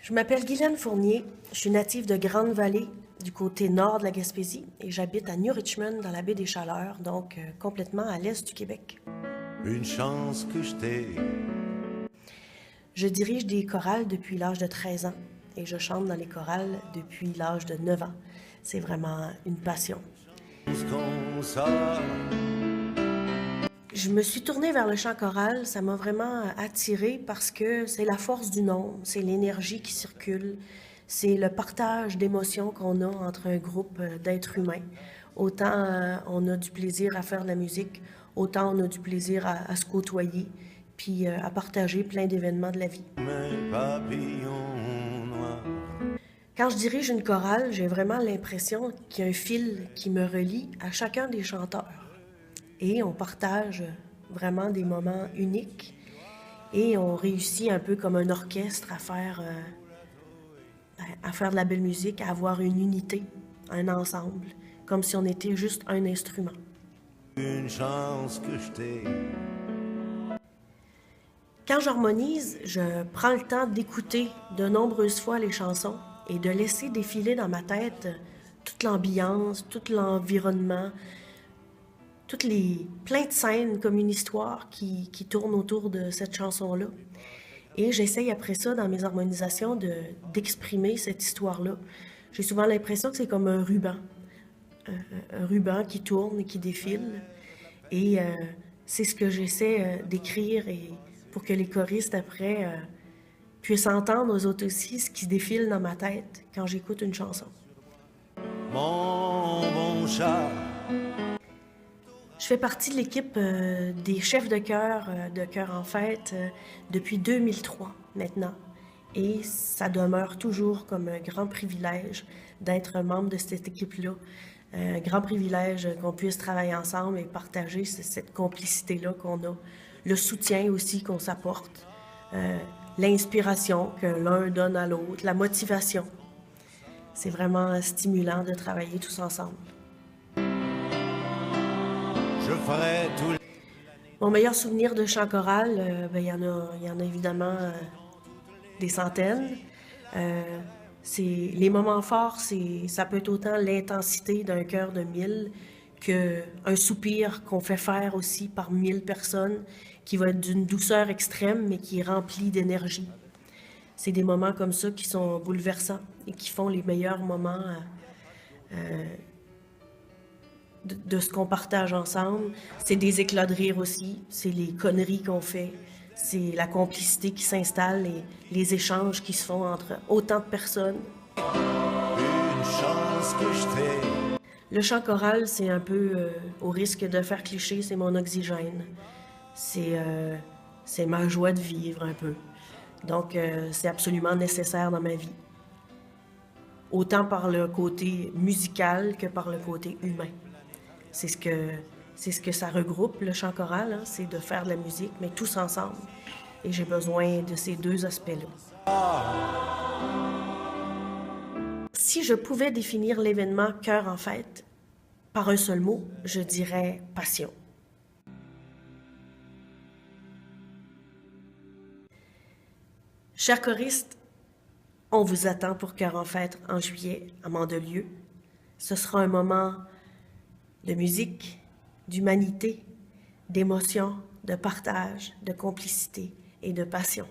Je m'appelle Guylaine Fournier, je suis native de Grande-Vallée, du côté nord de la Gaspésie, et j'habite à New Richmond, dans la baie des Chaleurs, donc complètement à l'est du Québec. Une chance que je t'ai. Je dirige des chorales depuis l'âge de 13 ans, et je chante dans les chorales depuis l'âge de 9 ans. C'est vraiment une passion. Qu'on sort. Je me suis tournée vers le chant choral, ça m'a vraiment attirée parce que c'est la force du nombre, c'est l'énergie qui circule, c'est le partage d'émotions qu'on a entre un groupe d'êtres humains. Autant on a du plaisir à faire de la musique, autant on a du plaisir à se côtoyer, puis à partager plein d'événements de la vie. Mes papillons noirs. Quand je dirige une chorale, j'ai vraiment l'impression qu'il y a un fil qui me relie à chacun des chanteurs. Et on partage vraiment des moments uniques et on réussit un peu comme un orchestre à faire de la belle musique, à avoir une unité, un ensemble, comme si on était juste un instrument. Une chance que je t'ai. Quand j'harmonise, je prends le temps d'écouter de nombreuses fois les chansons et de laisser défiler dans ma tête toute l'ambiance, tout l'environnement, plein de scènes comme une histoire qui tourne autour de cette chanson-là. Et j'essaye après ça, dans mes harmonisations, d'exprimer cette histoire-là. J'ai souvent l'impression que c'est comme un ruban. Un ruban qui tourne et qui défile. Et c'est ce que j'essaie d'écrire et pour que les choristes, après, puissent entendre eux autres aussi ce qui défile dans ma tête quand j'écoute une chanson. Mon bon chat. Je fais partie de l'équipe des chefs de chœur en fête depuis 2003 maintenant. Et ça demeure toujours comme un grand privilège d'être membre de cette équipe-là. Un grand privilège qu'on puisse travailler ensemble et partager cette complicité-là qu'on a. Le soutien aussi qu'on s'apporte. L'inspiration que l'un donne à l'autre. La motivation. C'est vraiment stimulant de travailler tous ensemble. Je ferai tout. Mon meilleur souvenir de chant choral, il y en a évidemment des centaines. Les moments forts, ça peut être autant l'intensité d'un chœur de 1000 qu'un soupir qu'on fait faire aussi par 1000 personnes, qui va être d'une douceur extrême, mais qui est rempli d'énergie. C'est des moments comme ça qui sont bouleversants et qui font les meilleurs moments de ce qu'on partage ensemble. C'est des éclats de rire aussi, c'est les conneries qu'on fait, c'est la complicité qui s'installe et les échanges qui se font entre autant de personnes. Une chance que je t'ai. Le chant choral, c'est un peu, au risque de faire cliché, c'est mon oxygène. C'est ma joie de vivre un peu. Donc, c'est absolument nécessaire dans ma vie. Autant par le côté musical que par le côté humain. C'est ce que ça regroupe, le chant choral, hein, c'est de faire de la musique, mais tous ensemble. Et j'ai besoin de ces deux aspects-là. Si je pouvais définir l'événement Chœur en fête par un seul mot, je dirais passion. Chers choristes, on vous attend pour Chœur en fête en juillet à Mandelieu. Ce sera un moment de musique, d'humanité, d'émotion, de partage, de complicité et de passion.